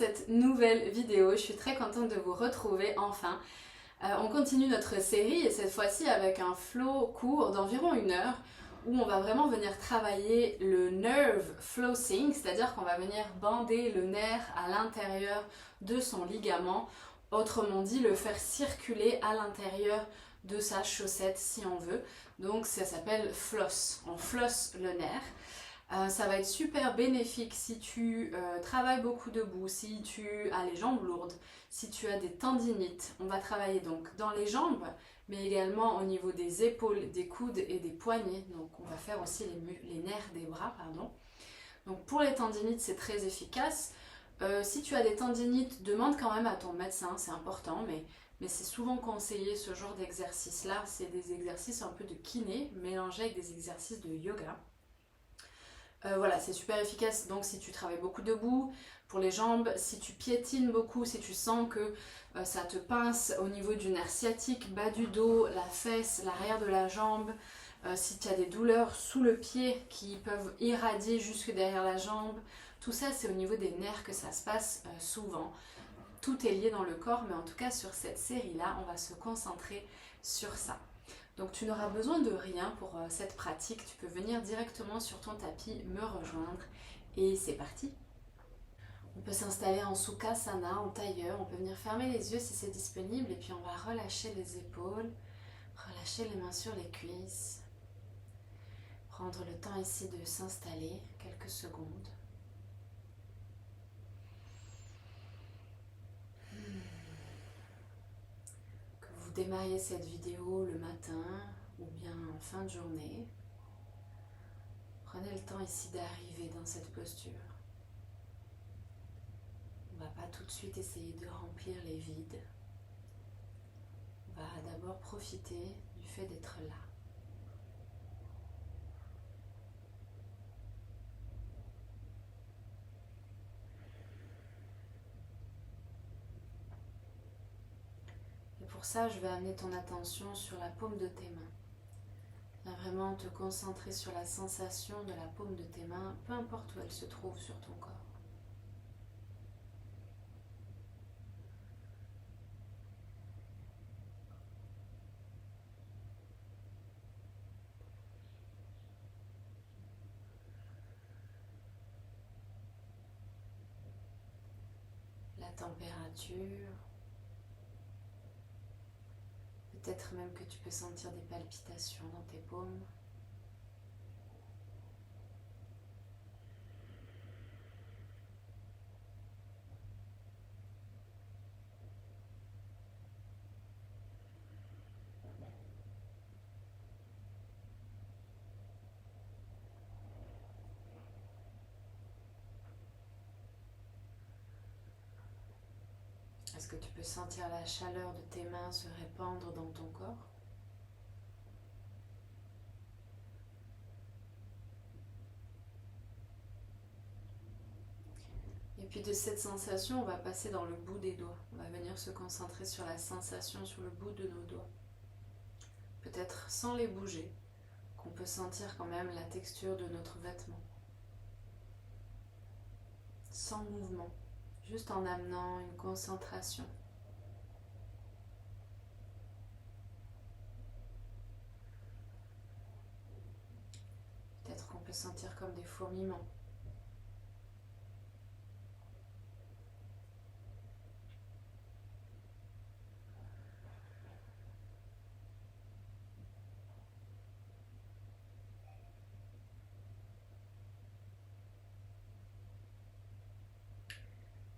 cette nouvelle vidéo. Je suis très contente de vous retrouver enfin. On continue notre série et cette fois-ci avec un flow court d'environ 1 heure où on va vraiment venir travailler le nerve flossing, c'est-à-dire qu'on va venir bander le nerf à l'intérieur de son ligament, autrement dit le faire circuler à l'intérieur de sa chaussette si on veut. Donc ça s'appelle floss, on flosse le nerf. Ça va être super bénéfique si tu travailles beaucoup debout, si tu as les jambes lourdes, si tu as des tendinites. On va travailler donc dans les jambes, mais également au niveau des épaules, des coudes et des poignets. Donc on va faire aussi les nerfs des bras, pardon. Donc pour les tendinites, c'est très efficace. Si tu as des tendinites, demande quand même à ton médecin, c'est important, mais c'est souvent conseillé ce genre d'exercice-là. C'est des exercices un peu de kiné mélangés avec des exercices de yoga. Voilà, c'est super efficace donc si tu travailles beaucoup debout, pour les jambes, si tu piétines beaucoup, si tu sens que ça te pince au niveau du nerf sciatique, bas du dos, la fesse, l'arrière de la jambe, si tu as des douleurs sous le pied qui peuvent irradier jusque derrière la jambe, tout ça c'est au niveau des nerfs que ça se passe souvent. Tout est lié dans le corps, mais en tout cas sur cette série-là, on va se concentrer sur ça. Donc tu n'auras besoin de rien pour cette pratique, tu peux venir directement sur ton tapis me rejoindre et c'est parti. On peut s'installer en Sukhasana, en tailleur, on peut venir fermer les yeux si c'est disponible et puis on va relâcher les épaules, relâcher les mains sur les cuisses, prendre le temps ici de s'installer quelques secondes. Vous démarriez cette vidéo le matin ou bien en fin de journée, prenez le temps ici d'arriver dans cette posture. On ne va pas tout de suite essayer de remplir les vides. On va d'abord profiter du fait d'être là. Et pour ça, je vais amener ton attention sur la paume de tes mains. Viens vraiment te concentrer sur la sensation de la paume de tes mains, peu importe où elle se trouve sur ton corps. La température, peut-être même que tu peux sentir des palpitations dans tes paumes. Est-ce que tu peux sentir la chaleur de tes mains se répandre dans ton corps ? Et puis de cette sensation, on va passer dans le bout des doigts. On va venir se concentrer sur la sensation sur le bout de nos doigts. Peut-être sans les bouger, qu'on peut sentir quand même la texture de notre vêtement. Sans mouvement, juste en amenant une concentration. Peut-être qu'on peut sentir comme des fourmillements.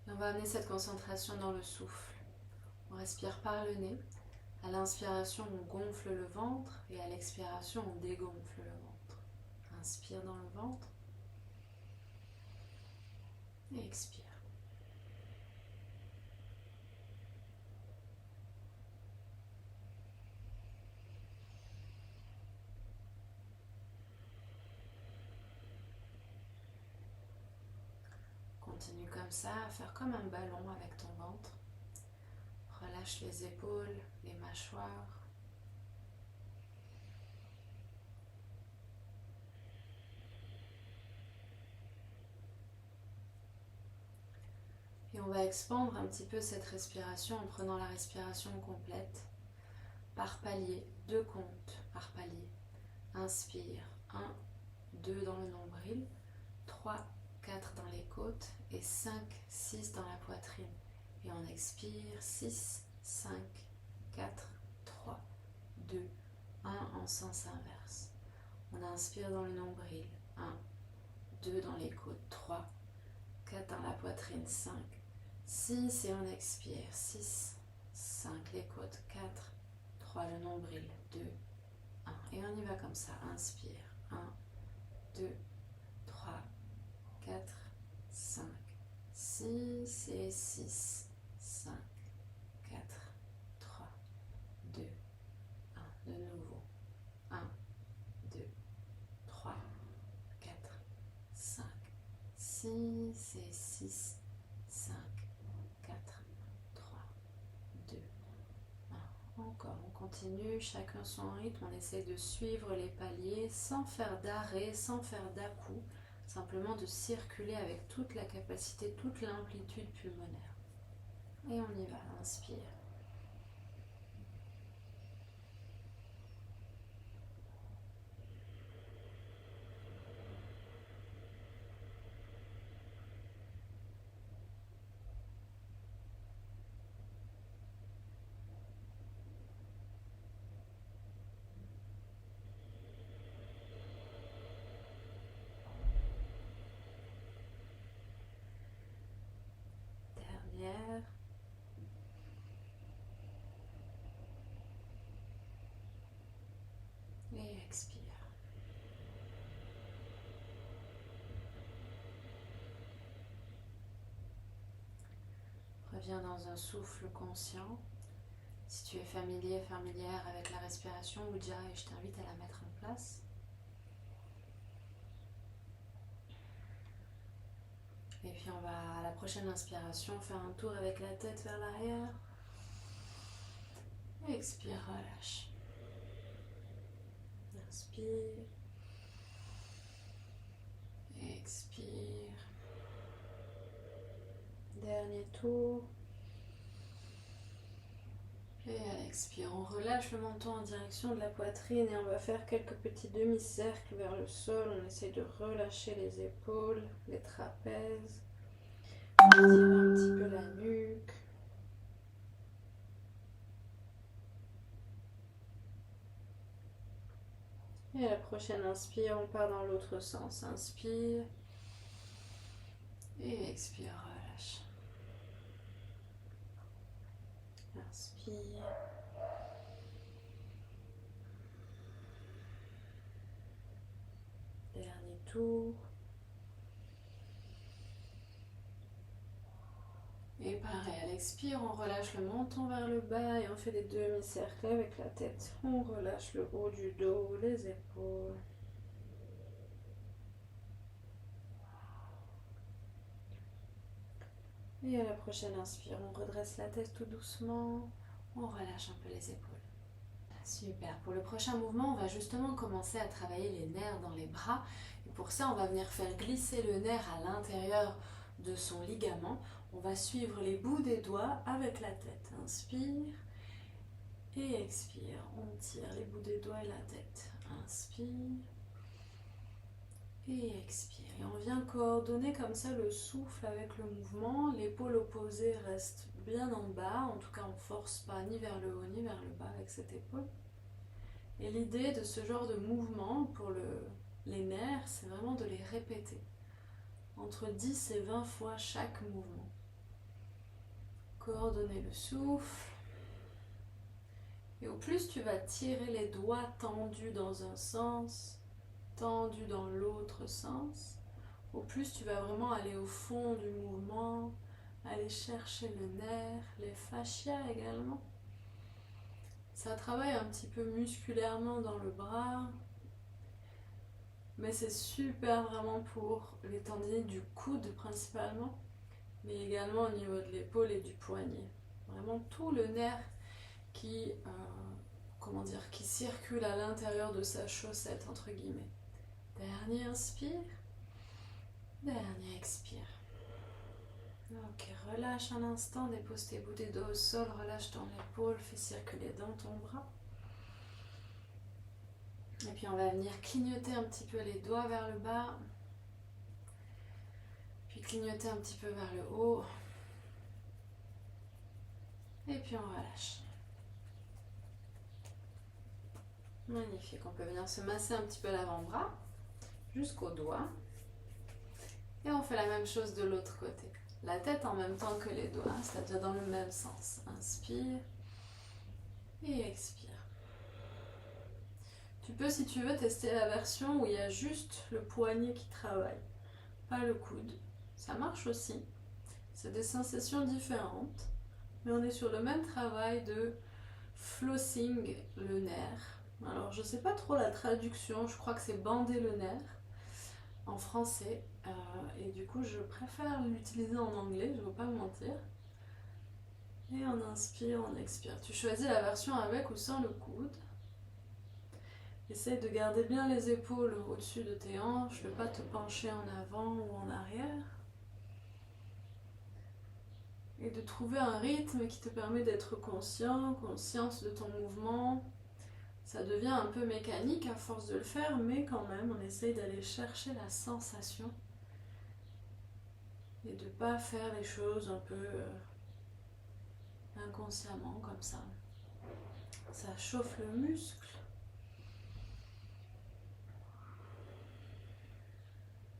Et on va amener cette concentration dans le souffle. On respire par le nez. À l'inspiration, on gonfle le ventre et à l'expiration, on dégonfle le ventre. Inspire dans le ventre et expire. Continue comme ça à faire comme un ballon avec ton ventre. Relâche les épaules, les mâchoires. Et Et on va expandre un petit peu cette respiration en prenant la respiration complète par palier, 2 comptes par palier. Inspire, 1, 2 dans le nombril, 3, 4 dans les côtes et 5, 6 dans la poitrine. Et on expire, 6, 5, 4, 3, 2, 1 en sens inverse. On inspire dans le nombril, 1, 2 dans les côtes, 3, 4 dans la poitrine, 5, 6 et on expire, 6, 5 les côtes, 4, 3 le nombril, 2, 1. Et on y va comme ça, inspire, 1, 2, 3, 4, 5, 6 et 6, 5, 4, 3, 2, 1. De nouveau, 1, 2, 3, 4, 5, 6 et 6, 5, 4, 3, 2, 1. Encore, on continue, chacun son rythme, on essaie de suivre les paliers sans faire d'arrêt, sans faire d'à-coups, simplement de circuler avec toute la capacité, toute l'amplitude pulmonaire. Et on y va, inspire. Dernière. Et expire. Reviens dans un souffle conscient. Si tu es familier, familière avec la respiration, Ujjayi, je t'invite à la mettre en place. Et puis on va, à la prochaine inspiration, faire un tour avec la tête vers l'arrière. Expire, relâche. Inspire. Expire. Dernier tour. Et à l'expire, on relâche le menton en direction de la poitrine et on va faire quelques petits demi-cercles vers le sol. On essaie de relâcher les épaules, les trapèzes. On tire un petit peu la nuque. Et à la prochaine inspire, on part dans l'autre sens. Inspire. Et expire, relâche. Inspire. Dernier tour. Et pareil, à l'expire, on relâche le menton vers le bas et on fait des demi-cercles avec la tête. On relâche le haut du dos, les épaules. Et à la prochaine inspire, on redresse la tête tout doucement. On relâche un peu les épaules. Super. Pour le prochain mouvement, on va justement commencer à travailler les nerfs dans les bras. Et pour ça, on va venir faire glisser le nerf à l'intérieur de son ligament. On va suivre les bouts des doigts avec la tête. Inspire et expire. On tire les bouts des doigts et la tête. Inspire et expire. Et on vient coordonner comme ça le souffle avec le mouvement. L'épaule opposée reste bien en bas. En tout cas, on ne force pas ni vers le haut ni vers le bas avec cette épaule. Et l'idée de ce genre de mouvement pour les nerfs, c'est vraiment de les répéter. Entre 10 et 20 fois chaque mouvement. Coordonner le souffle. Et au plus tu vas tirer les doigts tendus dans un sens, tendus dans l'autre sens, au plus tu vas vraiment aller au fond du mouvement, aller chercher le nerf, les fascias également. Ça travaille un petit peu musculairement dans le bras, mais c'est super vraiment pour les tendinites du coude principalement, mais également au niveau de l'épaule et du poignet. Vraiment tout le nerf qui circule à l'intérieur de sa chaussette, entre guillemets. Dernier inspire, dernier expire. Ok, relâche un instant, dépose tes bouts des doigts au sol, relâche ton épaule, fais circuler dans ton bras. Et puis on va venir clignoter un petit peu les doigts vers le bas. Puis clignoter un petit peu vers le haut. Et puis on relâche. Magnifique, on peut venir se masser un petit peu l'avant-bras jusqu'aux doigts. Et on fait la même chose de l'autre côté. La tête en même temps que les doigts, c'est-à-dire dans le même sens. Inspire et expire. Tu peux, si tu veux, tester la version où il y a juste le poignet qui travaille, pas le coude. Ça marche aussi. C'est des sensations différentes, mais on est sur le même travail de flossing le nerf. Alors, je ne sais pas trop la traduction, je crois que c'est bander le nerf en français. Et du coup, je préfère l'utiliser en anglais, je ne vais pas me mentir. Et on inspire, on expire. Tu choisis la version avec ou sans le coude. Essaye de garder bien les épaules au-dessus de tes hanches, de ne pas te pencher en avant ou en arrière. Et de trouver un rythme qui te permet d'être conscient, conscience de ton mouvement. Ça devient un peu mécanique à force de le faire, mais quand même, on essaye d'aller chercher la sensation et de ne pas faire les choses un peu inconsciemment comme ça. Ça chauffe le muscle.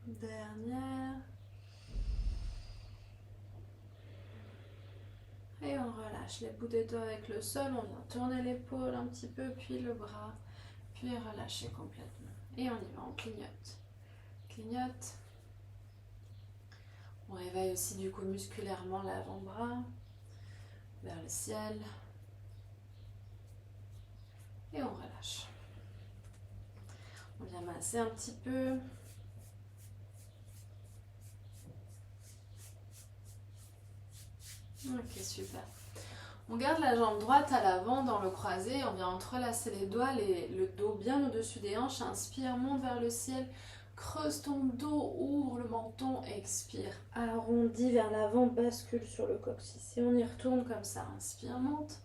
Dernière. Et on relâche les bouts des doigts avec le sol. On vient tourner l'épaule un petit peu, puis le bras, puis relâcher complètement. Et on y va, on clignote. Clignote. On réveille aussi du coup musculairement l'avant-bras vers le ciel. Et on relâche. On vient masser un petit peu. Ok, super. On garde la jambe droite à l'avant dans le croisé. On vient entrelacer les doigts, le dos bien au-dessus des hanches. Inspire, monte vers le ciel. Creuse ton dos, ouvre le menton, expire. Arrondis vers l'avant, bascule sur le coccyx. Et on y retourne comme ça. Inspire, monte.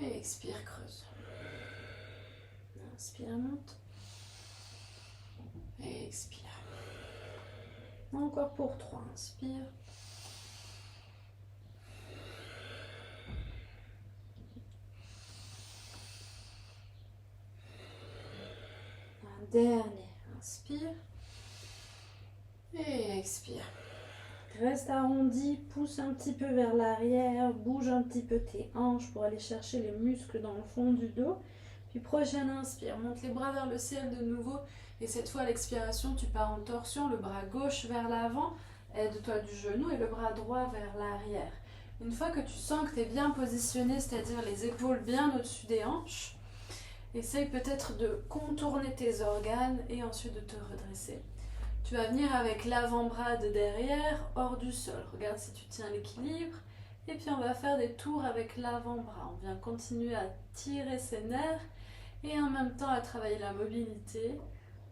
Et expire, creuse. Inspire, monte. Et expire. Encore pour 3. Inspire. Un dernier. Inspire. Et expire. Reste arrondi, pousse un petit peu vers l'arrière, bouge un petit peu tes hanches pour aller chercher les muscles dans le fond du dos. Puis prochaine inspire, monte les bras vers le ciel de nouveau. Et cette fois à l'expiration, tu pars en torsion, le bras gauche vers l'avant, aide-toi du genou et le bras droit vers l'arrière. Une fois que tu sens que tu es bien positionné, c'est-à-dire les épaules bien au-dessus des hanches, essaye peut-être de contourner tes organes et ensuite de te redresser. Tu vas venir avec l'avant-bras de derrière, hors du sol. Regarde si tu tiens l'équilibre. Et puis on va faire des tours avec l'avant-bras. On vient continuer à tirer ses nerfs et en même temps à travailler la mobilité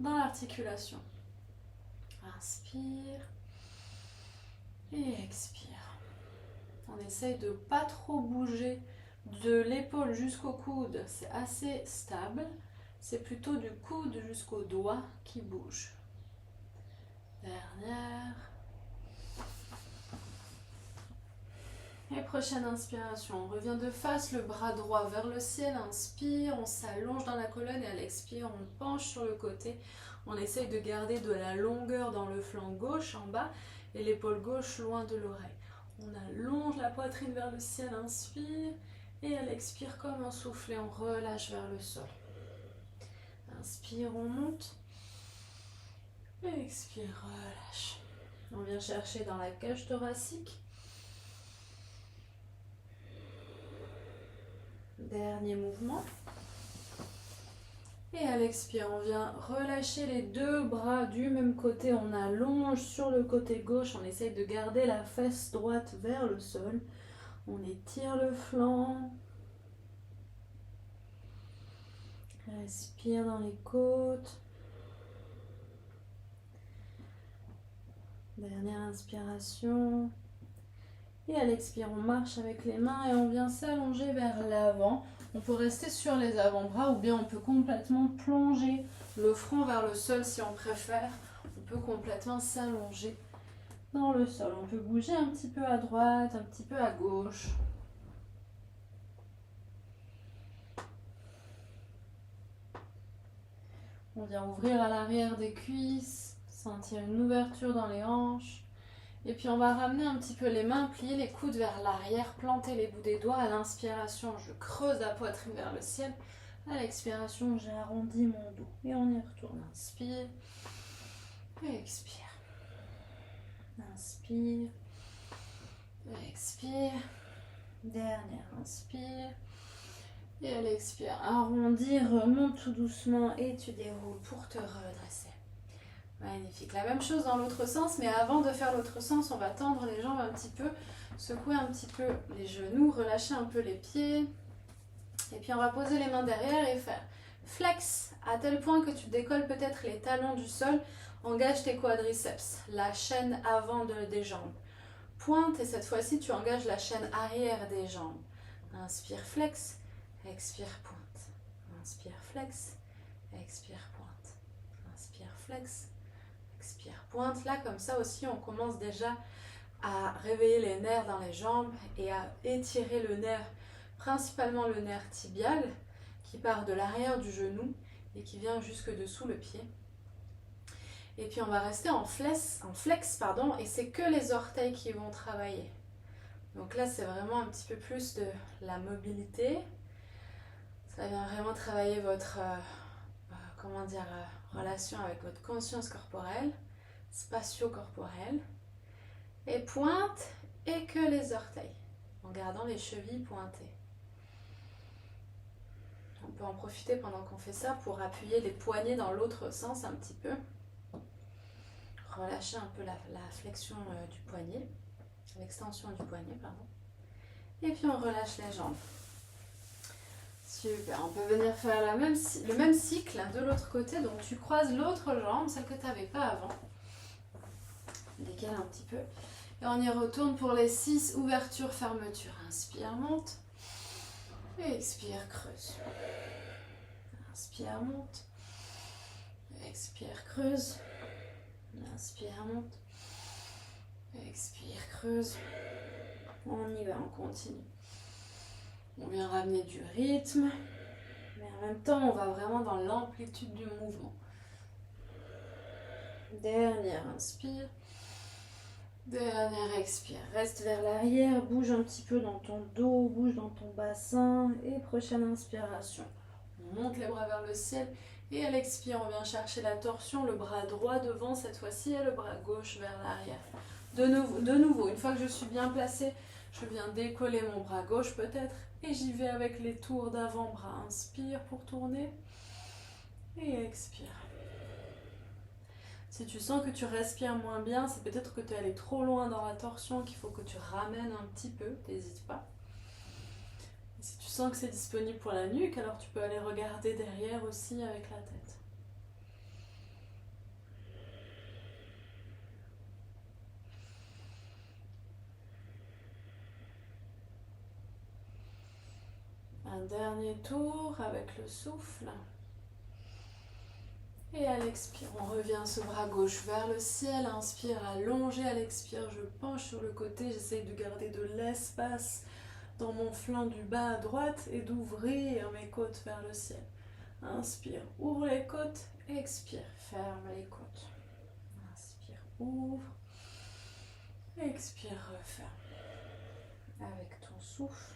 dans l'articulation. Inspire et expire. On essaye de ne pas trop bouger de l'épaule jusqu'au coude. C'est assez stable. C'est plutôt du coude jusqu'au doigt qui bouge. Dernière. Et prochaine inspiration, on revient de face, le bras droit vers le ciel, inspire, on s'allonge dans la colonne et à l'expire, on penche sur le côté. On essaye de garder de la longueur dans le flanc gauche en bas et l'épaule gauche loin de l'oreille. On allonge la poitrine vers le ciel, inspire et à l'expire comme un soufflet, on relâche vers le sol. Inspire, on monte. Et expire, relâche. On vient chercher dans la cage thoracique. Dernier mouvement. Et à l'expire, on vient relâcher les deux bras du même côté. On allonge sur le côté gauche. On essaye de garder la fesse droite vers le sol. On étire le flanc. Respire dans les côtes. Dernière inspiration. Et à l'expire, on marche avec les mains et on vient s'allonger vers l'avant. On peut rester sur les avant-bras ou bien on peut complètement plonger le front vers le sol si on préfère. On peut complètement s'allonger dans le sol. On peut bouger un petit peu à droite, un petit peu à gauche. On vient ouvrir à l'arrière des cuisses, sentir une ouverture dans les hanches. Et puis on va ramener un petit peu les mains, plier les coudes vers l'arrière, planter les bouts des doigts. À l'inspiration, je creuse la poitrine vers le ciel. À l'expiration, j'arrondis mon dos. Et on y retourne. Inspire. Et expire. Inspire. Et expire. Dernière inspire. Et à l'expire, arrondir, remonte tout doucement et tu déroules pour te redresser. Magnifique. La même chose dans l'autre sens, mais avant de faire l'autre sens, on va tendre les jambes un petit peu, secouer un petit peu les genoux, relâcher un peu les pieds. Et puis on va poser les mains derrière et faire flex à tel point que tu décolles peut-être les talons du sol. Engage tes quadriceps, la chaîne avant des jambes. Pointe et cette fois-ci tu engages la chaîne arrière des jambes. Inspire flex, expire pointe. Inspire flex, expire pointe. Inspire flex, expire pointe. Là comme ça aussi on commence déjà à réveiller les nerfs dans les jambes et à étirer le nerf, principalement le nerf tibial qui part de l'arrière du genou et qui vient jusque dessous le pied. Et puis on va rester en flex, et c'est que les orteils qui vont travailler. Donc là c'est vraiment un petit peu plus de la mobilité. Ça vient vraiment travailler votre relation avec votre conscience corporelle, spatio-corporelle. Et pointe et que les orteils, en gardant les chevilles pointées. On peut en profiter pendant qu'on fait ça pour appuyer les poignets dans l'autre sens un petit peu. Relâcher un peu la flexion du poignet, l'extension du poignet, pardon. Et puis on relâche les jambes. Super, on peut venir faire le même cycle de l'autre côté. Donc tu croises l'autre jambe, celle que tu n'avais pas avant. Décale un petit peu. Et on y retourne pour les 6 ouvertures, fermetures. Inspire, monte. Et expire, creuse. Inspire, monte. Expire, creuse. Inspire, monte. Expire, creuse. On y va, on continue. On vient ramener du rythme, mais en même temps, on va vraiment dans l'amplitude du mouvement. Dernière inspire. Dernière expire. Reste vers l'arrière, bouge un petit peu dans ton dos, bouge dans ton bassin. Et prochaine inspiration. On monte les bras vers le ciel. Et à l'expire, on vient chercher la torsion, le bras droit devant cette fois-ci et le bras gauche vers l'arrière. De nouveau, une fois que je suis bien placée, je viens décoller mon bras gauche peut-être. Et j'y vais avec les tours d'avant-bras. Inspire pour tourner. Et expire. Si tu sens que tu respires moins bien, c'est peut-être que tu es allé trop loin dans la torsion, qu'il faut que tu ramènes un petit peu, n'hésite pas. Et si tu sens que c'est disponible pour la nuque, alors tu peux aller regarder derrière aussi avec la tête. Un dernier tour avec le souffle. Et à l'expire, on revient ce bras gauche vers le ciel. Inspire, allongé. À l'expire, je penche sur le côté. J'essaye de garder de l'espace dans mon flanc du bas à droite et d'ouvrir mes côtes vers le ciel. Inspire, ouvre les côtes. Expire, ferme les côtes. Inspire, ouvre. Expire, referme. Avec ton souffle.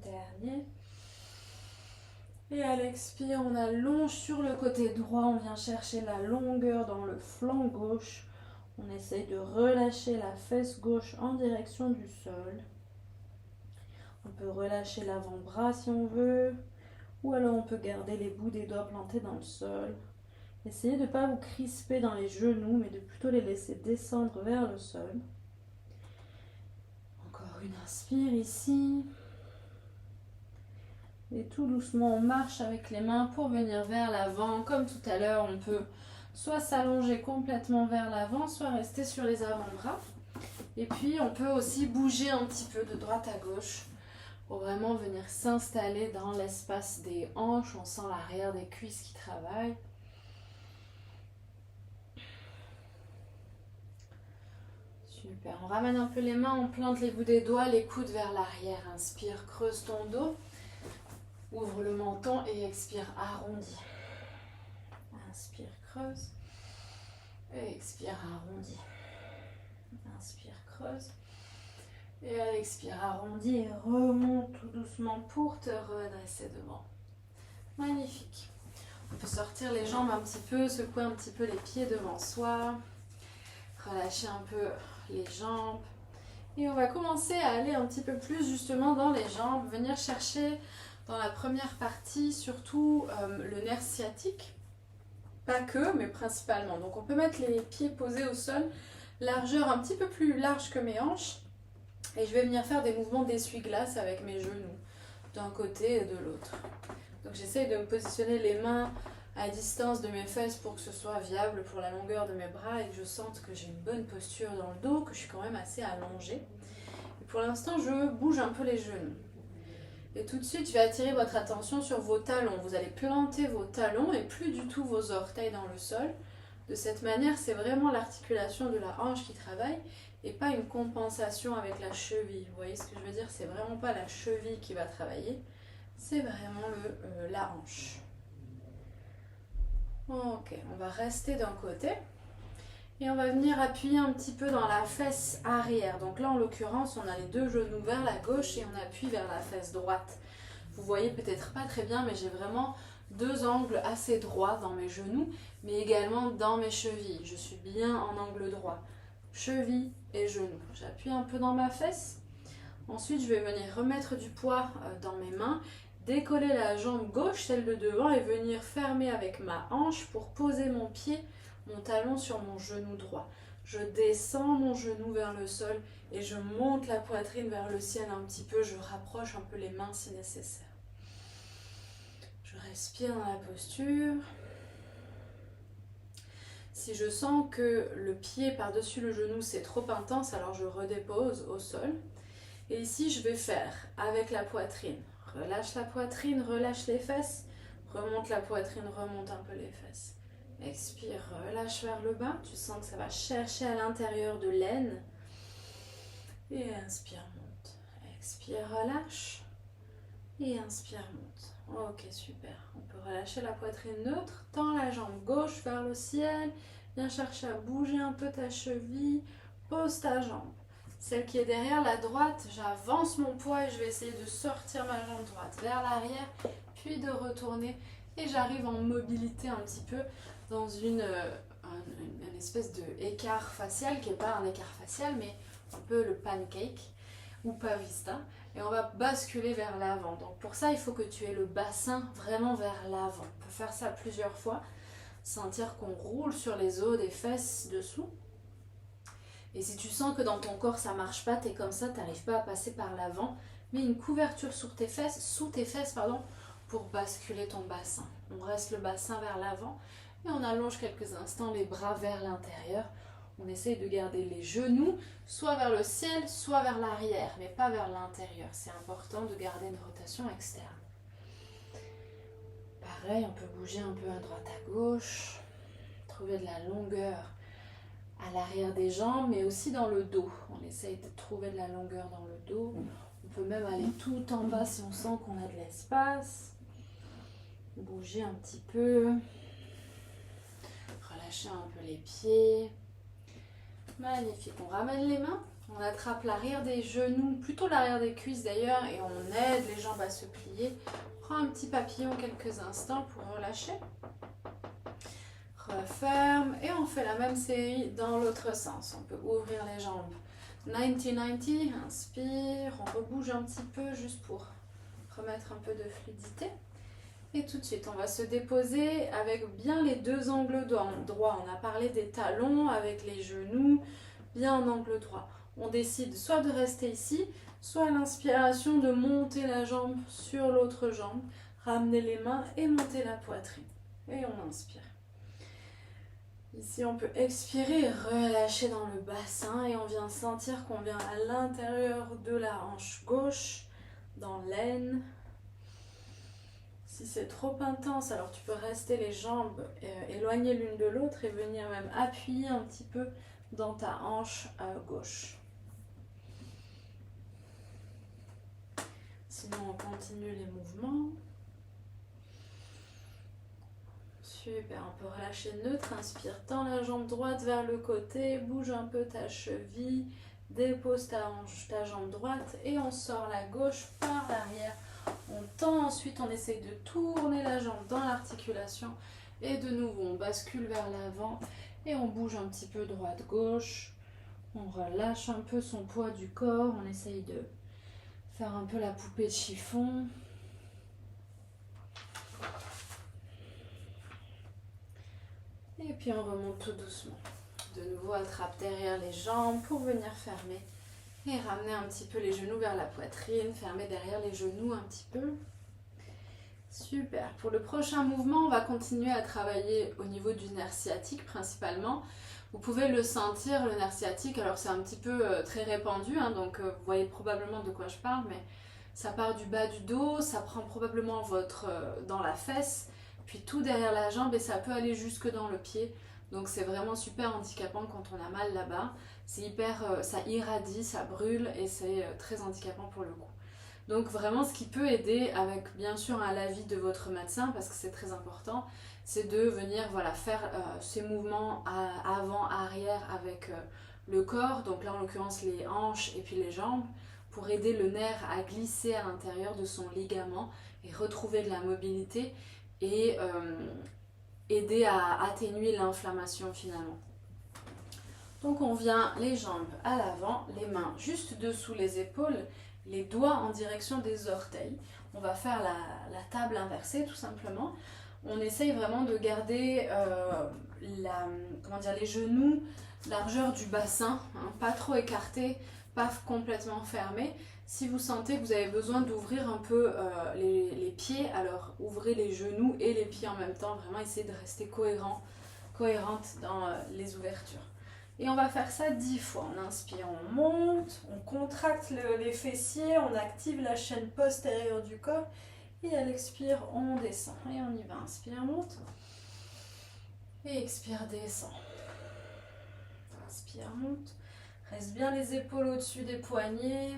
Dernier. Et à l'expire, on allonge sur le côté droit, on vient chercher la longueur dans le flanc gauche. On essaye de relâcher la fesse gauche en direction du sol. On peut relâcher l'avant-bras si on veut, ou alors on peut garder les bouts des doigts plantés dans le sol. Essayez de ne pas vous crisper dans les genoux, mais de plutôt les laisser descendre vers le sol. Encore une inspire ici. Et tout doucement, on marche avec les mains pour venir vers l'avant. Comme tout à l'heure, on peut soit s'allonger complètement vers l'avant, soit rester sur les avant-bras. Et puis, on peut aussi bouger un petit peu de droite à gauche pour vraiment venir s'installer dans l'espace des hanches. On sent l'arrière des cuisses qui travaillent. Super. On ramène un peu les mains, on plante les bouts des doigts, les coudes vers l'arrière. Inspire, creuse ton dos. Ouvre le menton et expire, arrondi. Inspire, creuse. Et expire, arrondi. Inspire, creuse. Et à l'expire, arrondi et remonte tout doucement pour te redresser devant. Magnifique. On peut sortir les jambes un petit peu, secouer un petit peu les pieds devant soi. Relâcher un peu les jambes. Et on va commencer à aller un petit peu plus justement dans les jambes. Venir chercher dans la première partie surtout le nerf sciatique. Pas que, mais principalement. Donc on peut mettre les pieds posés au sol. Largeur un petit peu plus large que mes hanches. Et je vais venir faire des mouvements d'essuie-glace avec mes genoux, d'un côté et de l'autre. Donc j'essaye de me positionner les mains à distance de mes fesses pour que ce soit viable pour la longueur de mes bras et que je sente que j'ai une bonne posture dans le dos, que je suis quand même assez allongée. Et pour l'instant, je bouge un peu les genoux. Et tout de suite, je vais attirer votre attention sur vos talons. Vous allez planter vos talons et plus du tout vos orteils dans le sol. De cette manière, c'est vraiment l'articulation de la hanche qui travaille et pas une compensation avec la cheville. Vous voyez ce que je veux dire? C'est vraiment pas la cheville qui va travailler, c'est vraiment la hanche. Ok, on va rester d'un côté et on va venir appuyer un petit peu dans la fesse arrière. Donc là, en l'occurrence, on a les deux genoux vers la gauche et on appuie vers la fesse droite. Vous voyez peut-être pas très bien, mais j'ai vraiment deux angles assez droits dans mes genoux, mais également dans mes chevilles. Je suis bien en angle droit. Cheville et genoux. J'appuie un peu dans ma fesse. Ensuite, je vais venir remettre du poids dans mes mains, décoller la jambe gauche, celle de devant, et venir fermer avec ma hanche pour poser mon pied, mon talon sur mon genou droit. Je descends mon genou vers le sol et je monte la poitrine vers le ciel un petit peu. Je rapproche un peu les mains si nécessaire. Je respire dans la posture. Si je sens que le pied par-dessus le genou c'est trop intense, alors je redépose au sol. Et ici je vais faire avec la poitrine. Relâche la poitrine, relâche les fesses. Remonte la poitrine, remonte un peu les fesses. Expire, relâche vers le bas. Tu sens que ça va chercher à l'intérieur de l'aine. Et inspire, monte. Expire, relâche. Et inspire, monte. Ok, super. On peut relâcher la poitrine neutre. Tends la jambe gauche vers le ciel. Viens chercher à bouger un peu ta cheville. Pose ta jambe. Celle qui est derrière la droite, j'avance mon poids et je vais essayer de sortir ma jambe droite vers l'arrière, puis de retourner. Et j'arrive en mobilité un petit peu dans une espèce d'écart facial, qui n'est pas un écart facial, mais un peu le pancake ou pavista. Et on va basculer vers l'avant. Donc pour ça, il faut que tu aies le bassin vraiment vers l'avant. On peut faire ça plusieurs fois. Sentir qu'on roule sur les os des fesses dessous. Et si tu sens que dans ton corps ça marche pas, tu es comme ça, tu n'arrives pas à passer par l'avant, mets une couverture sur tes fesses, sous tes fesses, pour basculer ton bassin. On reste le bassin vers l'avant et on allonge quelques instants les bras vers l'intérieur. On essaye de garder les genoux soit vers le ciel, soit vers l'arrière, mais pas vers l'intérieur. C'est important de garder une rotation externe. Pareil, on peut bouger un peu à droite à gauche, trouver de la longueur à l'arrière des jambes, mais aussi dans le dos. On essaye de trouver de la longueur dans le dos. On peut même aller tout en bas si on sent qu'on a de l'espace. Bouger un petit peu. Relâcher un peu les pieds. Magnifique. On ramène les mains. On attrape l'arrière des genoux, plutôt l'arrière des cuisses d'ailleurs, et on aide les jambes à se plier. Prends un petit papillon quelques instants pour relâcher. Referme et on fait la même série dans l'autre sens. On peut ouvrir les jambes 90-90, inspire, on rebouge un petit peu juste pour remettre un peu de fluidité. Et tout de suite, on va se déposer avec bien les deux angles droits. On a parlé des talons avec les genoux, bien en angle droit. on décide soit de rester ici, soit à l'inspiration de monter la jambe sur l'autre jambe, ramener les mains et monter la poitrine. Et on inspire. Ici, on peut expirer, relâcher dans le bassin et on vient sentir qu'on vient à l'intérieur de la hanche gauche, dans l'aine. Si c'est trop intense, alors tu peux rester les jambes éloignées l'une de l'autre et venir même appuyer un petit peu dans ta hanche gauche. Sinon, on continue les mouvements. Super, on peut relâcher neutre, inspire, tends la jambe droite vers le côté, bouge un peu ta cheville, dépose ta hanche, ta jambe droite et on sort la gauche par l'arrière. On tend ensuite, on essaye de tourner la jambe dans l'articulation et de nouveau on bascule vers l'avant et on bouge un petit peu droite-gauche. On relâche un peu son poids du corps, on essaye de faire un peu la poupée de chiffon. Et puis on remonte tout doucement. De nouveau, attrape derrière les jambes pour venir fermer. Et ramener un petit peu les genoux vers la poitrine. Fermer derrière les genoux un petit peu. Super. Pour le prochain mouvement, on va continuer à travailler au niveau du nerf sciatique principalement. Vous pouvez le sentir, le nerf sciatique. Alors c'est un petit peu très répandu, hein, donc vous voyez probablement de quoi je parle. Mais ça part du bas du dos, ça prend probablement dans la fesse. Puis tout derrière la jambe et ça peut aller jusque dans le pied. Donc c'est vraiment super handicapant quand on a mal là-bas. C'est ça irradie, ça brûle et c'est très handicapant pour le coup. Donc vraiment ce qui peut aider, avec bien sûr l'avis de votre médecin parce que c'est très important, c'est de venir faire ces mouvements avant-arrière avec le corps. Donc là en l'occurrence les hanches et puis les jambes pour aider le nerf à glisser à l'intérieur de son ligament et retrouver de la mobilité. Et aider à atténuer l'inflammation finalement. Donc on vient les jambes à l'avant, les mains juste dessous les épaules, les doigts en direction des orteils. On va faire la table inversée tout simplement. On essaye vraiment de garder les genoux, largeur du bassin, hein, pas trop écartés, pas complètement fermés. Si vous sentez que vous avez besoin d'ouvrir un peu les pieds, alors ouvrez les genoux et les pieds en même temps. Vraiment essayez de rester cohérente dans les ouvertures. Et on va faire ça 10 fois. On inspire, on monte, on contracte les fessiers, on active la chaîne postérieure du corps. Et à l'expire, on descend. Et on y va. Inspire, monte. Et expire, descend. Inspire, monte. Reste bien les épaules au-dessus des poignets.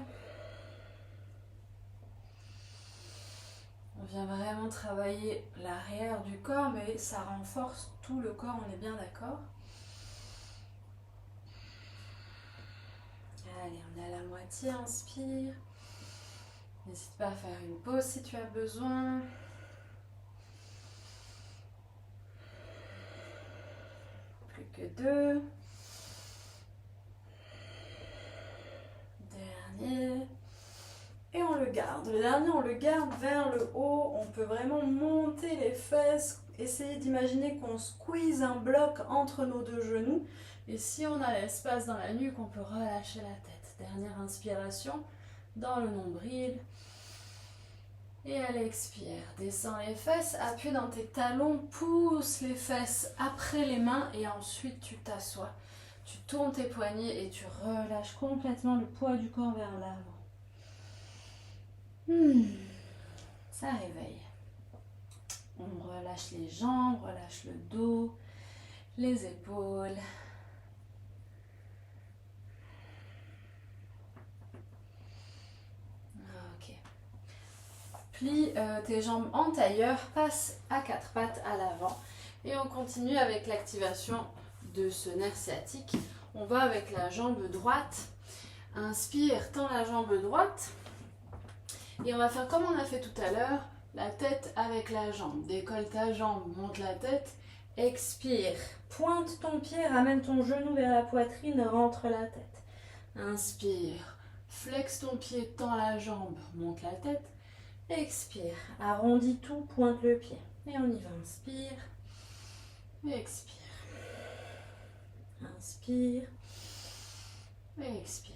On vient vraiment travailler l'arrière du corps, mais ça renforce tout le corps, on est bien d'accord. Allez, on est à la moitié, inspire. N'hésite pas à faire une pause si tu as besoin. Plus que 2. Dernier. Et on le garde. Le dernier, on le garde vers le haut. On peut vraiment monter les fesses. Essayer d'imaginer qu'on squeeze un bloc entre nos deux genoux. Et si on a l'espace dans la nuque, on peut relâcher la tête. Dernière inspiration dans le nombril. Et à l'expire, descends les fesses, appuie dans tes talons, pousse les fesses après les mains et ensuite tu t'assois. Tu tournes tes poignets et tu relâches complètement le poids du corps vers l'avant. Ça réveille. On relâche les jambes, relâche le dos, les épaules. Ok. Plie tes jambes en tailleur, passe à quatre pattes à l'avant. Et on continue avec l'activation de ce nerf sciatique. On va avec la jambe droite. Inspire, tends la jambe droite. Et on va faire comme on a fait tout à l'heure, la tête avec la jambe. Décolle ta jambe, monte la tête. Expire, pointe ton pied, ramène ton genou vers la poitrine, rentre la tête. Inspire, flexe ton pied, tends la jambe, monte la tête. Expire, arrondis tout, pointe le pied. Et on y va, inspire. Expire. Inspire. Et expire.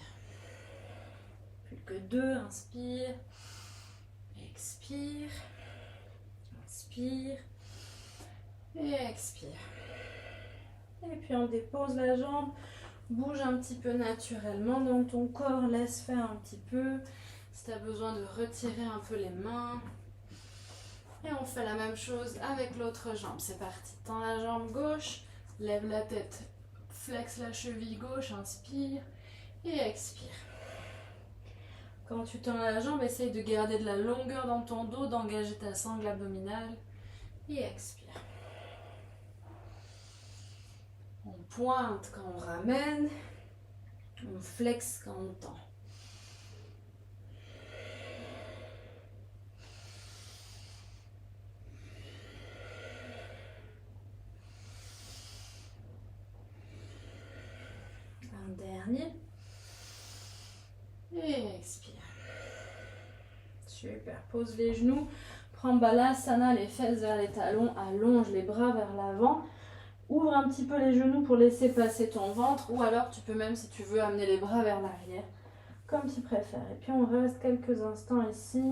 que 2. Inspire. Expire. Inspire. Et expire. Et puis on dépose la jambe. Bouge un petit peu naturellement dans ton corps. Laisse faire un petit peu. Si tu as besoin de retirer un peu les mains. Et on fait la même chose avec l'autre jambe. C'est parti. Tends la jambe gauche. Lève la tête. Flexe la cheville gauche. Inspire. Et expire. Quand tu tends la jambe, essaye de garder de la longueur dans ton dos, d'engager ta sangle abdominale. Et expire. On pointe quand on ramène. On flexe quand on tend. Un dernier. Et expire. Super. Pose les genoux. Prends Balasana, les fesses vers les talons. Allonge les bras vers l'avant. Ouvre un petit peu les genoux pour laisser passer ton ventre. Ou alors tu peux même, si tu veux, amener les bras vers l'arrière. Comme tu préfères. Et puis on reste quelques instants ici.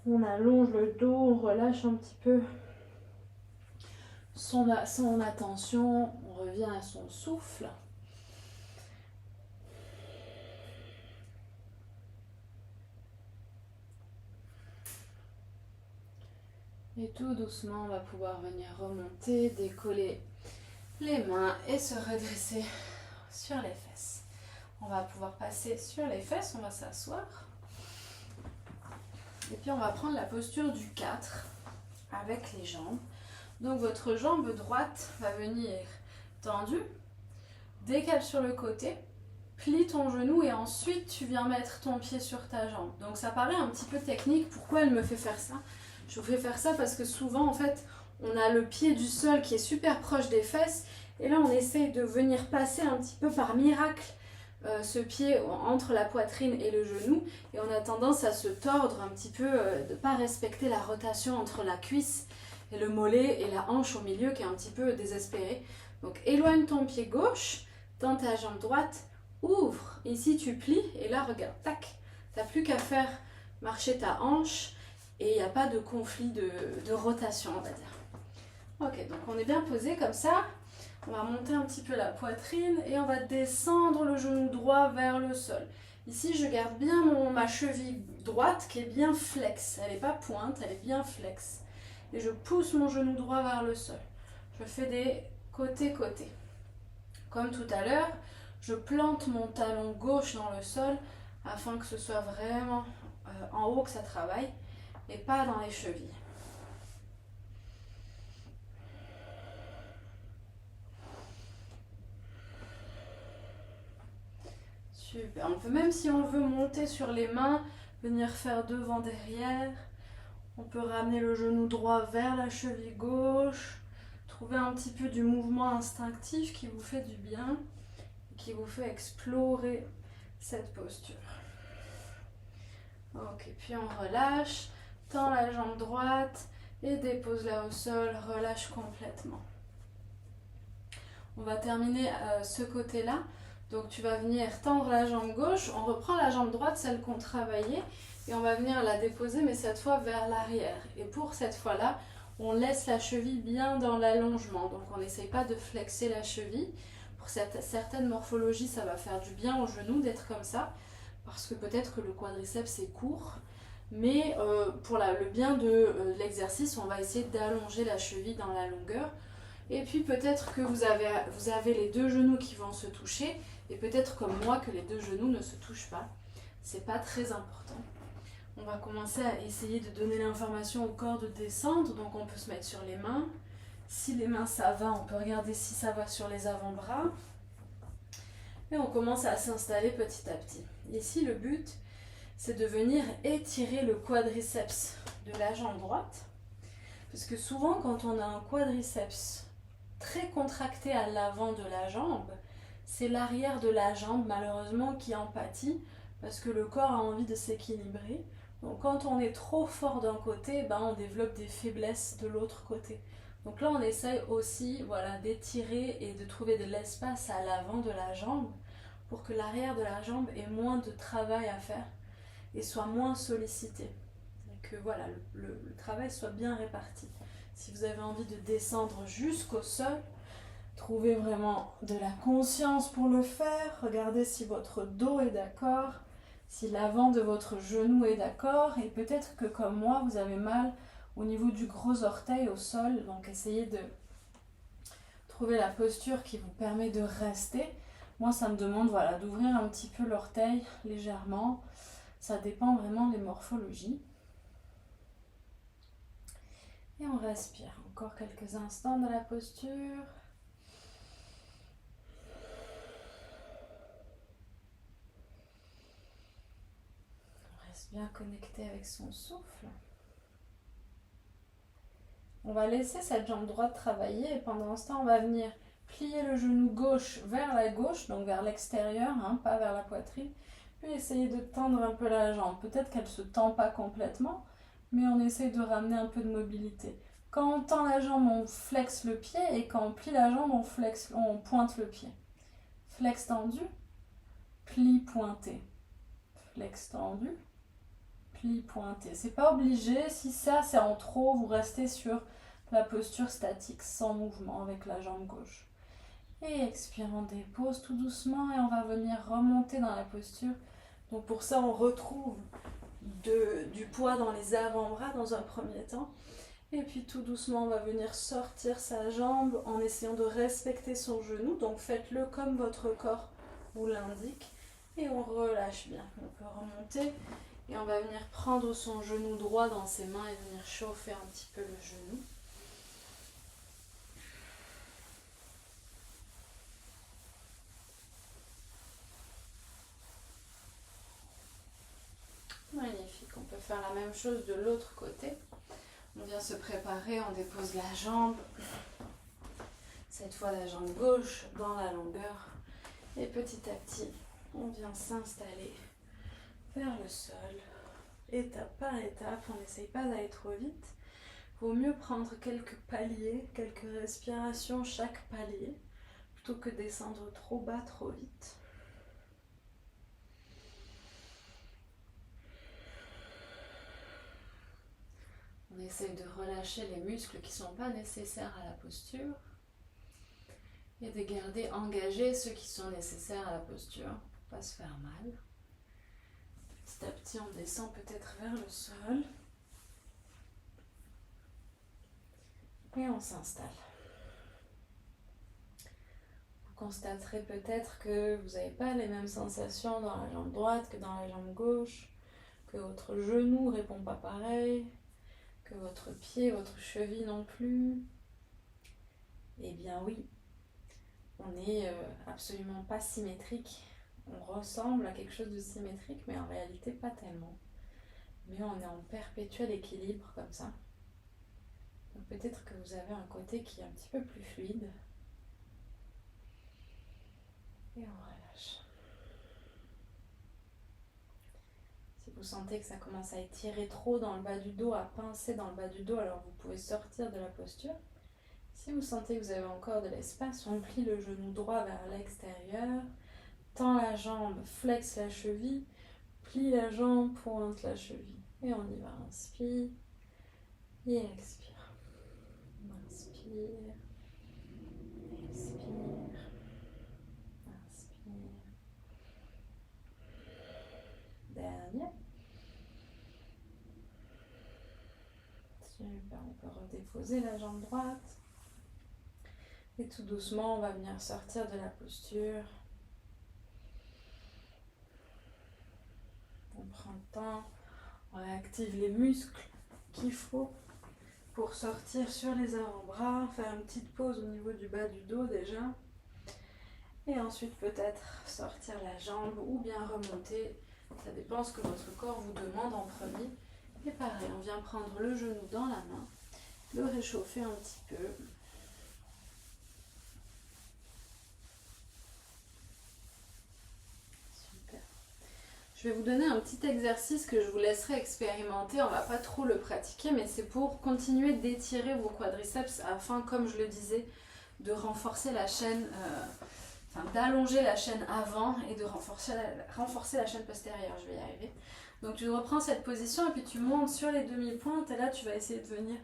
On allonge le dos. On relâche un petit peu son attention. On revient à son souffle. Et tout doucement, on va pouvoir venir remonter, décoller les mains et se redresser sur les fesses. On va pouvoir passer sur les fesses, on va s'asseoir. Et puis on va prendre la posture du 4 avec les jambes. Donc votre jambe droite va venir tendue, décale sur le côté, plie ton genou et ensuite tu viens mettre ton pied sur ta jambe. Donc ça paraît un petit peu technique, pourquoi elle me fait faire ça ? Je vous fais faire ça parce que souvent, en fait, on a le pied du sol qui est super proche des fesses. Et là, on essaye de venir passer un petit peu par miracle ce pied entre la poitrine et le genou. Et on a tendance à se tordre un petit peu, de ne pas respecter la rotation entre la cuisse et le mollet et la hanche au milieu qui est un petit peu désespérée. Donc, éloigne ton pied gauche, tends ta jambe droite, ouvre. Ici, tu plies et là, regarde, tac. Tu n'as plus qu'à faire marcher ta hanche. Et il n'y a pas de conflit de rotation, on va dire. Ok, donc on est bien posé comme ça. On va monter un petit peu la poitrine et on va descendre le genou droit vers le sol. Ici, je garde bien ma cheville droite qui est bien flex. Elle n'est pas pointe, elle est bien flex. Et je pousse mon genou droit vers le sol. Je fais des côtés-côtés. Comme tout à l'heure, je plante mon talon gauche dans le sol afin que ce soit vraiment en haut que ça travaille. Et pas dans les chevilles. Super. On peut même, si on veut, monter sur les mains, venir faire devant derrière. On peut ramener le genou droit vers la cheville gauche. Trouver un petit peu du mouvement instinctif qui vous fait du bien, qui vous fait explorer cette posture. Ok, puis on relâche. Tends la jambe droite et dépose-la au sol, relâche complètement. On va terminer ce côté-là. Donc tu vas venir tendre la jambe gauche, on reprend la jambe droite, celle qu'on travaillait, et on va venir la déposer, mais cette fois vers l'arrière. Et pour cette fois-là, on laisse la cheville bien dans l'allongement. Donc on n'essaye pas de flexer la cheville. Pour certaines morphologies, ça va faire du bien au genou d'être comme ça, parce que peut-être que le quadriceps est court. Mais pour le bien de l'exercice, on va essayer d'allonger la cheville dans la longueur. Et puis peut-être que vous avez les deux genoux qui vont se toucher. Et peut-être comme moi que les deux genoux ne se touchent pas. C'est pas très important. On va commencer à essayer de donner l'information au corps de descendre. Donc on peut se mettre sur les mains. Si les mains ça va, on peut regarder si ça va sur les avant-bras. Et on commence à s'installer petit à petit. Ici le but, c'est de venir étirer le quadriceps de la jambe droite. Parce que souvent, quand on a un quadriceps très contracté à l'avant de la jambe, c'est l'arrière de la jambe, malheureusement, qui en pâtit, parce que le corps a envie de s'équilibrer. Donc quand on est trop fort d'un côté, on développe des faiblesses de l'autre côté. Donc là, on essaye aussi d'étirer et de trouver de l'espace à l'avant de la jambe, pour que l'arrière de la jambe ait moins de travail à faire et soit moins sollicité. Et que voilà, le travail soit bien réparti. Si vous avez envie de descendre jusqu'au sol, trouvez vraiment de la conscience pour le faire. Regardez si votre dos est d'accord, si l'avant de votre genou est d'accord. Et peut-être que comme moi, vous avez mal au niveau du gros orteil au sol. Donc essayez de trouver la posture qui vous permet de rester. Moi, ça me demande voilà, d'ouvrir un petit peu l'orteil légèrement. Ça dépend vraiment des morphologies. Et on respire encore quelques instants dans la posture. On reste bien connecté avec son souffle. On va laisser cette jambe droite travailler et pendant ce temps, on va venir plier le genou gauche vers la gauche, donc vers l'extérieur, pas vers la poitrine. Puis essayer de tendre un peu la jambe. Peut-être qu'elle ne se tend pas complètement, mais on essaye de ramener un peu de mobilité. Quand on tend la jambe, on flexe le pied et quand on plie la jambe, on pointe le pied. Flex tendu, pli pointé. Flex tendu, pli pointé. C'est pas obligé, si ça c'est en trop, vous restez sur la posture statique sans mouvement avec la jambe gauche. Et expire, on dépose tout doucement et on va venir remonter dans la posture. Donc pour ça, on retrouve du poids dans les avant-bras dans un premier temps. Et puis tout doucement, on va venir sortir sa jambe en essayant de respecter son genou. Donc faites-le comme votre corps vous l'indique. Et on relâche bien. On peut remonter et on va venir prendre son genou droit dans ses mains et venir chauffer un petit peu le genou. Magnifique. On peut faire la même chose de l'autre côté. On vient se préparer, on dépose la jambe. Cette fois, la jambe gauche dans la longueur. Et petit à petit, on vient s'installer vers le sol. Étape par étape, on n'essaye pas d'aller trop vite. Il vaut mieux prendre quelques paliers, quelques respirations chaque palier, plutôt que descendre trop bas, trop vite. On essaye de relâcher les muscles qui ne sont pas nécessaires à la posture et de garder engagés ceux qui sont nécessaires à la posture pour ne pas se faire mal. Petit à petit, on descend peut-être vers le sol et on s'installe. Vous constaterez peut-être que vous n'avez pas les mêmes sensations dans la jambe droite que dans la jambe gauche, que votre genou ne répond pas pareil, que votre pied, votre cheville non plus. Eh bien oui, on n'est absolument pas symétrique. On ressemble à quelque chose de symétrique, mais en réalité pas tellement. Mais on est en perpétuel équilibre comme ça. Donc peut-être que vous avez un côté qui est un petit peu plus fluide. Et on relâche. Si vous sentez que ça commence à étirer trop dans le bas du dos, à pincer dans le bas du dos, alors vous pouvez sortir de la posture. Si vous sentez que vous avez encore de l'espace, on plie le genou droit vers l'extérieur, tend la jambe, flexe la cheville, plie la jambe, pointe la cheville. Et on y va, inspire et expire. Inspire, expire, inspire. Dernier. Super, on peut redéposer la jambe droite. Et tout doucement, on va venir sortir de la posture. On prend le temps, on réactive les muscles qu'il faut pour sortir sur les avant-bras, faire une petite pause au niveau du bas du dos déjà. Et ensuite peut-être sortir la jambe ou bien remonter. Ça dépend ce que votre corps vous demande en premier. Et pareil, on vient prendre le genou dans la main, le réchauffer un petit peu. Super. Je vais vous donner un petit exercice que je vous laisserai expérimenter. On ne va pas trop le pratiquer, mais c'est pour continuer d'étirer vos quadriceps afin, comme je le disais, de renforcer la chaîne, d'allonger la chaîne avant et de renforcer la chaîne postérieure. Je vais y arriver. Donc tu reprends cette position et puis tu montes sur les demi-pointes et là tu vas essayer de venir